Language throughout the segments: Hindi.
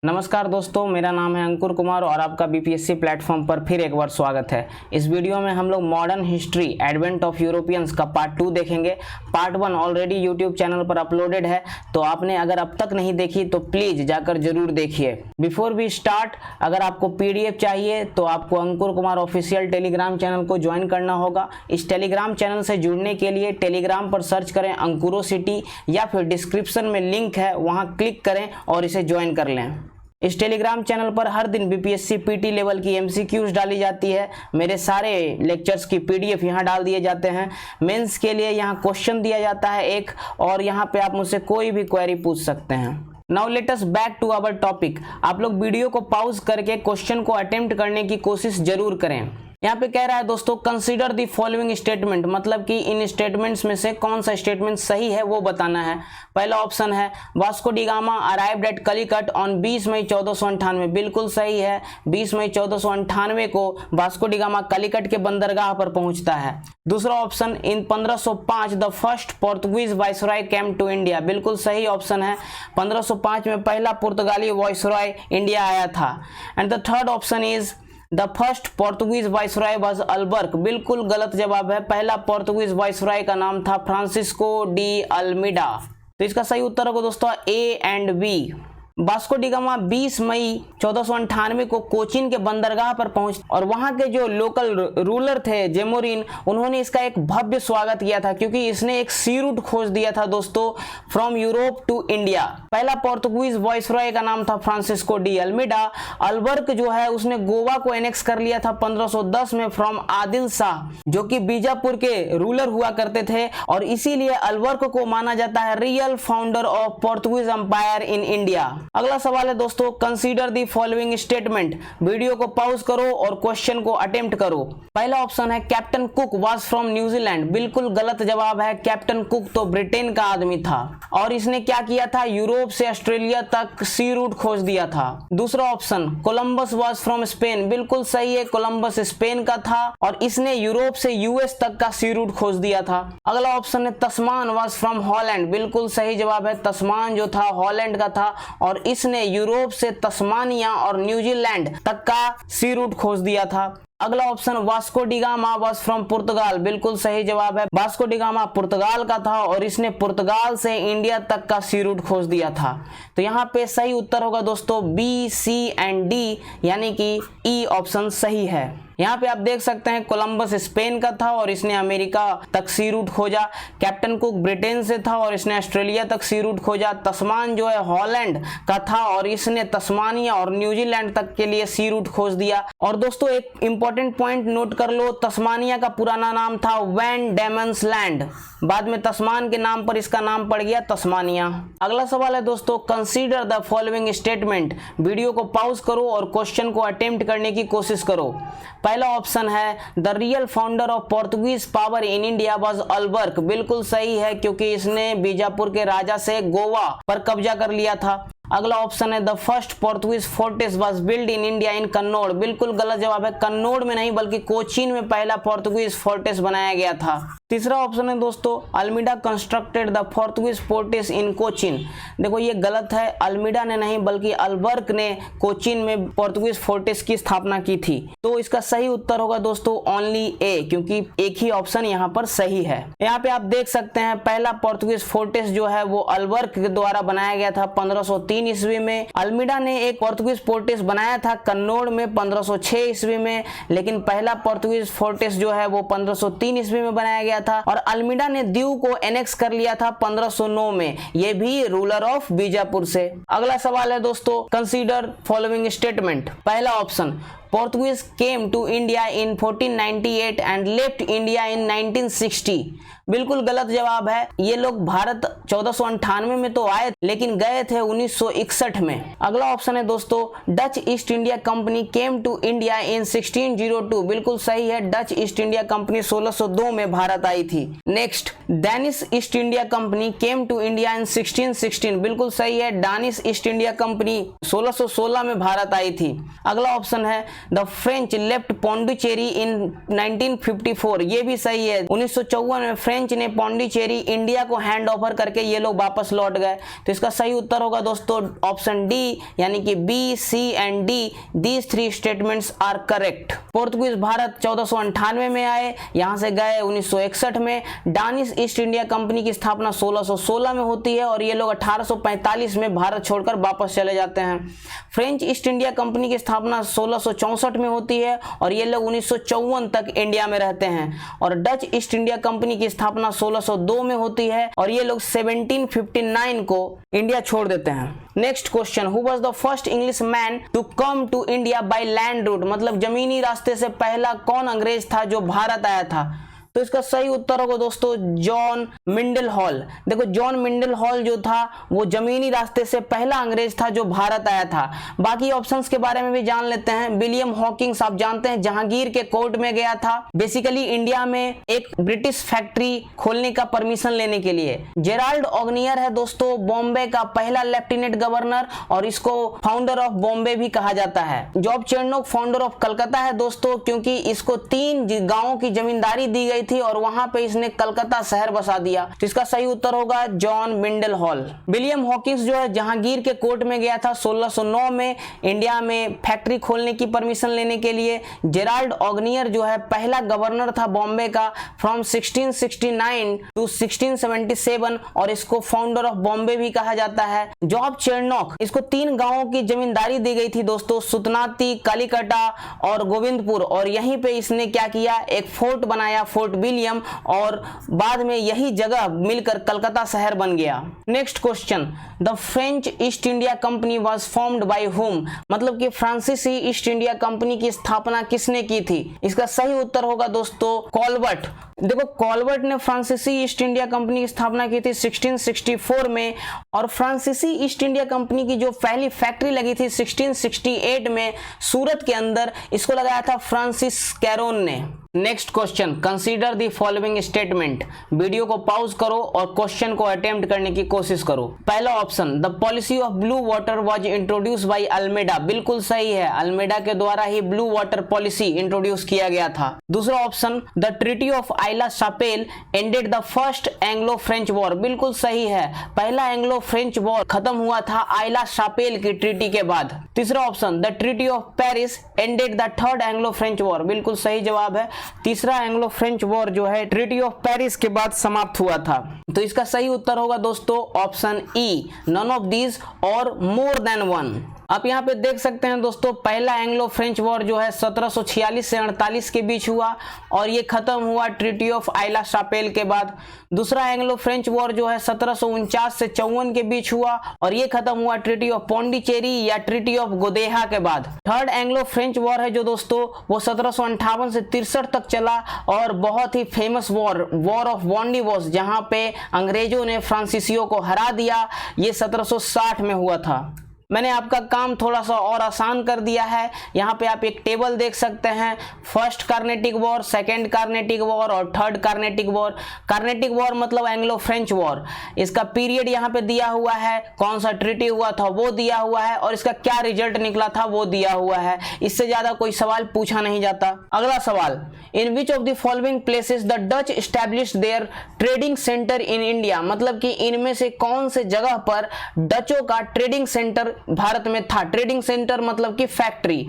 नमस्कार दोस्तों, मेरा नाम है अंकुर कुमार और आपका बीपीएससी प्लेटफॉर्म पर फिर एक बार स्वागत है। इस वीडियो में हम लोग modern history advent of Europeans का पार्ट 2 देखेंगे। पार्ट 1 ऑलरेडी यूट्यूब चैनल पर अपलोडेड है, तो आपने अगर अब तक नहीं देखी तो प्लीज़ जाकर जरूर देखिए। बिफोर वी स्टार्ट, अगर आपको पीडीएफ चाहिए तो आपको अंकुर कुमार ऑफिशियल टेलीग्राम चैनल को ज्वाइन करना होगा। इस टेलीग्राम चैनल से जुड़ने के लिए टेलीग्राम पर सर्च करें अंकुरोसिटी या फिर डिस्क्रिप्शन में लिंक है, वहाँ क्लिक करें और इसे ज्वाइन कर लें। इस टेलीग्राम चैनल पर हर दिन बीपीएससी पीटी लेवल की एमसीक्यूज डाली जाती है। मेरे सारे लेक्चर्स की पीडीएफ यहाँ डाल दिए जाते हैं। मेंस के लिए यहाँ क्वेश्चन दिया जाता है एक, और यहाँ पे आप मुझसे कोई भी क्वेरी पूछ सकते हैं। Now let us back to our topic. आप लोग वीडियो को पॉज करके क्वेश्चन को अटेम्प्ट करने की कोशिश जरूर करें। यहाँ पे कह रहा है दोस्तों, कंसीडर द फॉलोइंग स्टेटमेंट, मतलब कि इन स्टेटमेंट्स में से कौन सा स्टेटमेंट सही है वो बताना है। पहला ऑप्शन है Vasco da gamma arrived at Calicut on 20 मई 1498, बिल्कुल सही है। 20 मई 1498 को वास्को डी गामा कलिकट के बंदरगाह पर पहुंचता है। दूसरा option, in 1505 the first Portuguese viceroy came to India, बिल्कुल सही ऑप्शन है। 1505 में पहला पुर्तगाली वाइसरॉय इंडिया आया था। And the third option is the first Portuguese viceroy was Albuquerque, बिल्कुल गलत जवाब है। पहला पोर्तुगीज वाइसरॉय का नाम था फ्रांसिस्को डी अल्मीडा। तो इसका सही उत्तर होगा दोस्तों A and B. Vasco da Gama 20 मई 1498 को कोचीन के बंदरगाह पर पहुंच और वहां के जो लोकल रूलर थे जेमोरिन, उन्होंने इसका एक भव्य स्वागत किया था, क्योंकि इसने एक सी रूट खोज दिया था दोस्तों फ्रॉम यूरोप टू इंडिया। पहला पोर्तुगीज वाइसरॉय का नाम था फ्रांसिस्को डी अल्मीडा। अल्बर्क जो है उसने गोवा को एनेक्स कर लिया था 1510 में फ्रॉम आदिल शाह, जो कि बीजापुर के रूलर हुआ करते थे, और इसीलिए अल्बर्क को माना जाता है real founder of Portuguese empire in India. अगला सवाल है दोस्तों, consider the following statement. Video को पॉज करो और क्वेश्चन को अटेम्प्ट करो। पहला ऑप्शन है Captain Cook was from New Zealand, बिल्कुल गलत जवाब है। कैप्टन कुक तो ब्रिटेन का आदमी था और इसने क्या किया था, यूरोप से ऑस्ट्रेलिया तक सी रूट खोज दिया था। दूसरा option, Columbus was from Spain, बिल्कुल सही है। कोलंबस स्पेन का था और इसने यूरोप से यूएस तक का सी रूट खोज दिया था। अगला ऑप्शन है तस्मान वाज फ्रॉम हॉलैंड, बिल्कुल सही जवाब है। तस्मान जो था हॉलैंड का था और इसने यूरोप से तस्मानिया और न्यूजीलैंड तक का सी रूट खोज दिया था। अगला option, Vasco da Gama was from Portugal, बिल्कुल सही जवाब है। वास्को डी गामा पुर्तगाल का था और इसने पुर्तगाल से इंडिया तक का सी रूट खोज दिया था। तो यहाँ पे सही उत्तर होगा दोस्तों बी, सी एंड डी, यानी कि ई ऑप्शन सही है। यहाँ पे आप देख सकते हैं कोलंबस स्पेन का था और इसने अमेरिका तक सी रूट खोजा। कैप्टन कुक ब्रिटेन से था और इसने ऑस्ट्रेलिया तक सी रूट खोजा। तस्मान जो है हॉलैंड का था और इसने तस्मानिया और न्यूजीलैंड तक के लिए सी रूट खोज दिया। और दोस्तों एक इंपॉर्टेंट पॉइंट नोट कर लो, तस्मानिया का पुराना नाम था वैन डेमन्स लैंड, बाद में तस्मान के नाम पर इसका नाम पड़ गया तस्मानिया। अगला सवाल है दोस्तों, consider the following statement. Video को पॉज करो और क्वेश्चन को अटेम्प्ट करने की कोशिश करो। पहला ऑप्शन है the real founder of Portuguese power in India was Albuquerque, बिल्कुल सही है, क्योंकि इसने बीजापुर के राजा से गोवा पर कब्जा कर लिया था। अगला ऑप्शन है the first Portuguese fortress was build in India in Cannanore, बिल्कुल गलत जवाब है। कन्नौड़ में नहीं बल्कि कोचीन में पहला पोर्तुगीज फोर्टेस बनाया गया था। तीसरा ऑप्शन है दोस्तों, अल्मीडा कंस्ट्रक्टेड द पोर्तुगीज फोर्टेस इन कोचीन, देखो ये गलत है। अल्मीडा ने नहीं बल्कि अल्बर्क ने कोचीन में पोर्तुगीज फोर्टेस की स्थापना की थी। तो इसका सही उत्तर होगा दोस्तों ओनली ए, क्योंकि एक ही ऑप्शन यहाँ पर सही है। यहाँ पे आप देख सकते हैं पहला पोर्तुगीज फोर्टेस जो है वो अल्बर्क के द्वारा बनाया गया था 1503 ईस्वी में। अल्मीडा ने एक पोर्तुगीज फोर्टेस बनाया था कन्नौड़ में 1506 ईस्वी में, लेकिन पहला पोर्तुगीज फोर्टेस जो है वो 1503 ईस्वी में बनाया गया था और अल्मीडा ने दीव को एनेक्स कर लिया था 1509 में, ये भी रूलर ऑफ बीजापुर से। अगला सवाल है दोस्तों, कंसीडर फॉलोइंग स्टेटमेंट। पहला option, Portuguese came to India in 1498 and left India in 1960, बिल्कुल गलत जवाब है। ये लोग भारत 1498 में तो आए लेकिन गए थे 1961 में। अगला ऑप्शन है दोस्तों, Dutch East India company came to India in 1602, बिल्कुल सही है। डच ईस्ट इंडिया कंपनी 1602 में भारत आई थी। Next, Danish East India company came to India in 1616, बिल्कुल सही है। डानिश ईस्ट इंडिया कंपनी 1616 में भारत आई थी। अगला ऑप्शन है द फ्रेंच लेफ्ट पौंडीचेरी इन 1954, ये भी सही है। 1954 में फ्रेंच ने पौंडीचेरी इंडिया को हैंड ओवर करके ये लोग वापस लौट गए। तो इसका सही उत्तर होगा दोस्तों ऑप्शन डी, यानी कि B, C and D, these 3 statements are correct. Portuguese Bharat 1498 में आए, यहां से गए 1961 में। डानिश ईस्ट इंडिया कंपनी की स्थापना 1616 में होती है और ये लोग 1845 में भारत छोड़कर वापस चले जाते हैं। फ्रेंच ईस्ट इंडिया कंपनी की स्थापना 1664 में होती है और ये लोग 1954 तक इंडिया में रहते हैं। और डच ईस्ट इंडिया कंपनी की स्थापना 1602 में होती है और ये लोग 1759 को इंडिया छोड़ देते हैं। Next question, who was the first Englishman to come to India by land route, मतलब जमीनी रास्ते से पहला कौन अंग्रेज था जो भारत आया था? तो इसका सही उत्तर होगा दोस्तों जॉन मिंडल हॉल। देखो जॉन मिंडल हॉल जो था वो जमीनी रास्ते से पहला अंग्रेज था जो भारत आया था। बाकी ऑप्शंस के बारे में भी जान लेते हैं। विलियम हॉकिंस, आप जानते हैं, जहांगीर के कोर्ट में गया था बेसिकली इंडिया में एक ब्रिटिश फैक्ट्री खोलने का परमिशन लेने के लिए। जेराल्ड ऑगनियर है दोस्तों बॉम्बे का पहला लेफ्टिनेंट गवर्नर और इसको फाउंडर ऑफ बॉम्बे भी कहा जाता है। जॉब चेरनोक फाउंडर ऑफ कलकत्ता है दोस्तों, क्योंकि इसको 3 गांवों की जमींदारी दी गई थी और वहां पे इसने कलकत्ता शहर बसा दिया। तो इसका सही उत्तर होगा John Mendel hall. William Hawkins जो है जहांगीर के कोर्ट में गया था 1609 में इंडिया में फैक्ट्री खोलने की परमिशन लेने के लिए। जेराल्ड ऑगनियर जो है पहला गवर्नर था बॉम्बे का फ्रॉम 1669 टू 1677 और इसको फाउंडर ऑफ बॉम्बे भी कहा जाता है। जॉब चेरनोक, इसको 3 गांवों की जमींदारी दी गई थी दोस्तों, सुतनाती, कालीकटा और गोविंदपुर, और यहीं पे इसने क्या किया, एक फोर्ट बनाया, फोर्ट विलियम, और बाद में यही जगह मिलकर कलकत्ता शहर बन गया। Next question, the French east India company was formed by whom, मतलब कि फ्रांसीसी ईस्ट इंडिया कंपनी की स्थापना किसने की थी? इसका सही उत्तर होगा दोस्तों कॉलबर्ट। देखो कॉलबर्ट ने फ्रांसीसी ईस्ट इंडिया कंपनी की स्थापना की थी 1664 में, और फ्रांसीसी ईस्ट इंडिया कंपनी की जो पहली फैक्ट्री लगी थी 1668 में सूरत के अंदर, इसको लगाया था फ्रांसिस कैरोन ने। Next question, consider the following statement. Video को पॉज करो और क्वेश्चन को अटेम्प्ट करने की कोशिश करो। पहला option, the policy of blue water was introduce by Almeida, बिल्कुल सही है, अल्मेडा के द्वारा ही ब्लू वाटर पॉलिसी इंट्रोड्यूस किया गया था। दूसरा option, the treaty of Aix-la-Chapelle ended the first Anglo French war, बिल्कुल सही है, पहला एंग्लो फ्रेंच वॉर खत्म हुआ था आइला शापेल की ट्रीटी के बाद। तीसरा option, the treaty of Paris ended the third Anglo French war, बिल्कुल सही जवाब है, तीसरा एंग्लो फ्रेंच वॉर जो है ट्रीटी ऑफ पेरिस के बाद समाप्त हुआ था। तो इसका सही उत्तर होगा दोस्तों option E, none of these और मोर देन वन। आप यहाँ पे देख सकते हैं दोस्तों, पहला एंग्लो फ्रेंच वॉर जो है 1746 से 48 के बीच हुआ और ये खत्म हुआ ट्रीटी ऑफ आइला शापेल के बाद। दूसरा एंग्लो फ्रेंच वॉर जो है 1749 से 54 के बीच हुआ और ये खत्म हुआ ट्रीटी ऑफ पौंडीचेरी या ट्रीटी ऑफ गोदेहा के बाद। थर्ड एंग्लो फ्रेंच वॉर है जो दोस्तों वो 1758 से 63 तक चला और बहुत ही फेमस वॉर ऑफ वॉन्डिवोस, जहां पे अंग्रेजों ने फ्रांसीसियों को हरा दिया, ये 1760 में हुआ था। मैंने आपका काम थोड़ा सा और आसान कर दिया है। यहाँ पे आप एक टेबल देख सकते हैं, first Carnatic war, second Carnatic war और third Carnatic war. Carnatic war मतलब एंग्लो फ्रेंच वॉर, इसका पीरियड यहाँ पे दिया हुआ है, कौन सा ट्रीटी हुआ था वो दिया हुआ है और इसका क्या रिजल्ट निकला था वो दिया हुआ है। इससे ज्यादा कोई सवाल पूछा नहीं जाता। अगला सवाल, in which of the following places the Dutch established their trading centre in India, मतलब कि इनमें से कौन से जगह पर डचों का ट्रेडिंग सेंटर भारत में था। ट्रेडिंग सेंटर मतलब कि फैक्ट्री।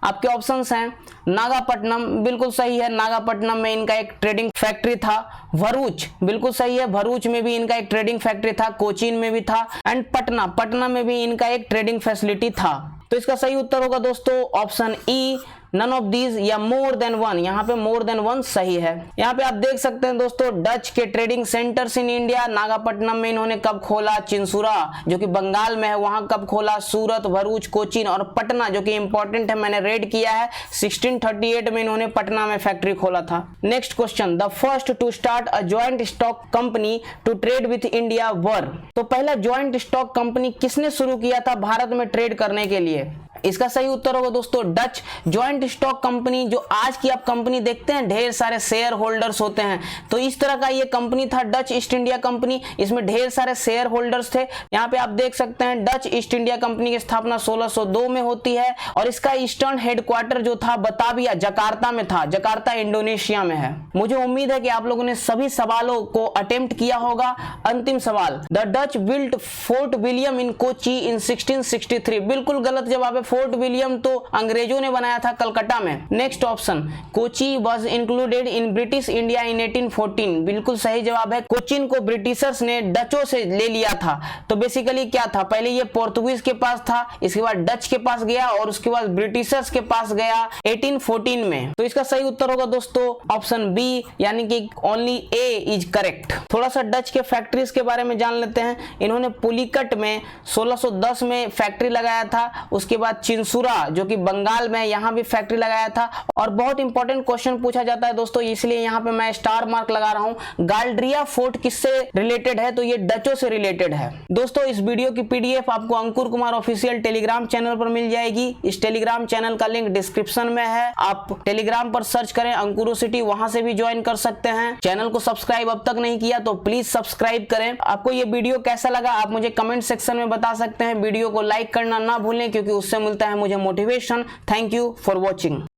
आपके ऑप्शंस हैं, नागापट्टनम, बिल्कुल सही है, नागापट्टनम में इनका एक ट्रेडिंग फैक्ट्री था। भरूच, बिल्कुल सही है, भरूच में भी इनका एक ट्रेडिंग फैक्ट्री था। कोचीन में भी था एंड पटना, पटना में भी इनका एक ट्रेडिंग फैसिलिटी था। तो इसका सही उत्तर होगा दोस्तों option E, none of these या मोर देन वन। यहाँ पे मोर देन वन सही है। यहाँ पे आप देख सकते हैं दोस्तों डच के trading centres in India, Nagapattinam में इन्होंने कब खोला, चिंसुरा जो कि बंगाल में है वहां कब खोला, सूरत, भरूच, कोचीन और पटना जो कि इंपॉर्टेंट है, मैंने रेड किया है, 1638 में इन्होंने पटना में फैक्ट्री खोला था। Next question, the first to start a joint stock company to trade with India were, तो पहला ज्वाइंट स्टॉक कंपनी किसने शुरू किया था भारत में ट्रेड करने के लिए? इसका सही उत्तर होगा दोस्तों डच। ज्वाइंट स्टॉक कंपनी, जो आज की आप कंपनी देखते हैं ढेर सारे शेयर होल्डर्स होते हैं, तो इस तरह का ये कंपनी था डच ईस्ट इंडिया कंपनी। इसमें ढेर सारे शेयर होल्डर्स थे। यहाँ पे आप देख सकते हैं डच ईस्ट इंडिया कंपनी की स्थापना 1602 में होती है और इसका ईस्टर्न हेडक्वार्टर जो था बताविया जकार्ता में था। जकार्ता इंडोनेशिया में है। मुझे उम्मीद है कि आप लोगों ने सभी सवालों को अटेम्प्ट किया होगा। अंतिम सवाल, the Dutch built fort William in Kochi in 1663। बिल्कुल गलत जवाब है। फोर्ट विलियम तो अंग्रेजों ने बनाया था कलकत्ता में। Next option, Kochi was included in British India in 1814। बिल्कुल सही जवाब है। कोचिन को ब्रिटिशर्स ने डचों से ले लिया था। तो बेसिकली क्या था, पहले ये पोर्तुगीज के पास था, इसके बाद डच के पास गया और उसके बाद ब्रिटिशर्स के पास गया 1814 में। तो इसका सही उत्तर होगा दोस्तों ऑप्शन बी, यानी कि ओनली ए इज करेक्ट। थोड़ा सा डच के फैक्ट्रीज के बारे में जान लेते हैं। इन्होंने पुलिकट में 1610 में फैक्ट्री लगाया था। उसके बाद चिंसुरा जो कि बंगाल में, यहाँ भी फैक्ट्री लगाया था। और बहुत इंपॉर्टेंट क्वेश्चन पूछा जाता है दोस्तों, इसलिए यहाँ पे मैं स्टार मार्क लगा रहा हूँ। गाल्ड्रिया फोर्ट किससे रिलेटेड है, तो ये डचों से रिलेटेड है। दोस्तों इस वीडियो की पीडीएफ आपको अंकुर कुमार ऑफिशियल टेलीग्राम चैनल पर मिल जाएगी। इस टेलीग्राम चैनल का लिंक डिस्क्रिप्शन में है। आप टेलीग्राम पर सर्च करें अंकुरोसिटी, वहां से भी ज्वाइन कर सकते हैं। चैनल को सब्सक्राइब अब तक नहीं किया तो प्लीज सब्सक्राइब करें। आपको ये वीडियो कैसा लगा आप मुझे कमेंट सेक्शन में बता सकते हैं। वीडियो को लाइक करना ना भूलें क्योंकि उससे मिलता है मुझे motivation. Thank you for watching.